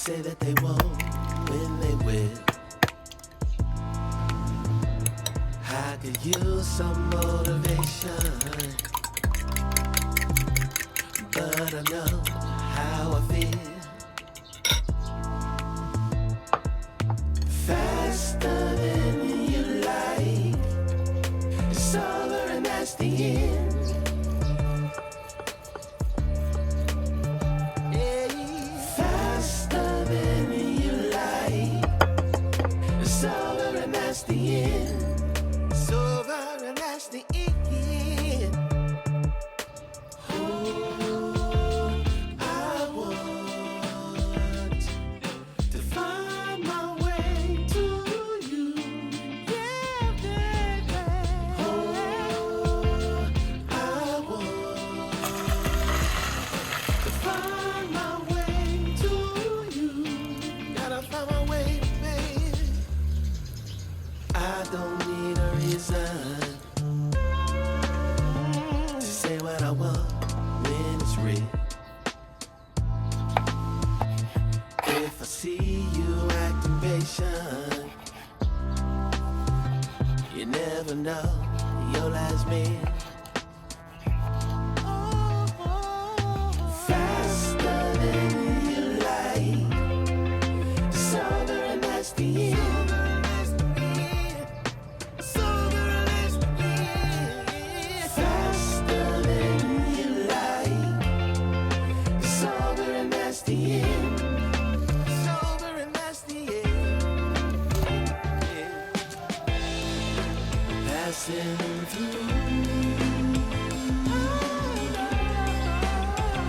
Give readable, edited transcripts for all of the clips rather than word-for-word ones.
say that they won't when they will. I could use some motivation, but I know how I feel. Faster than you like, it's over and that's the end. Faster than you like, it's over and that's the end. It's over and that's the end. Oh, I want to find my way to you. Yeah, baby. Oh, I want to find my way to you. Gotta find my way, baby. I don't need a reason to say what I want when it's real. If I see you acting patient, you never know your last meal. Faster than you like, it's over and that's the end. Faster than you like, it's over and that's the end. It's over and that's the end. Passing through,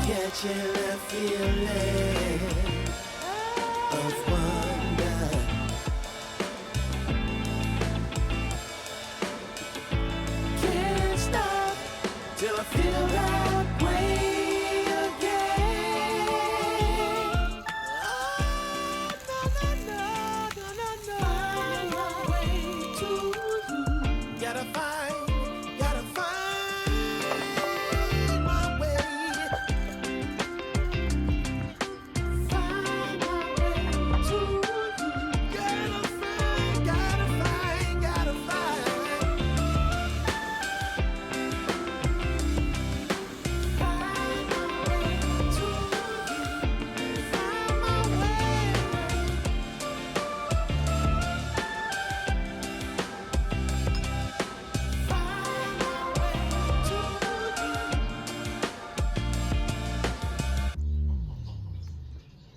catching a feeling.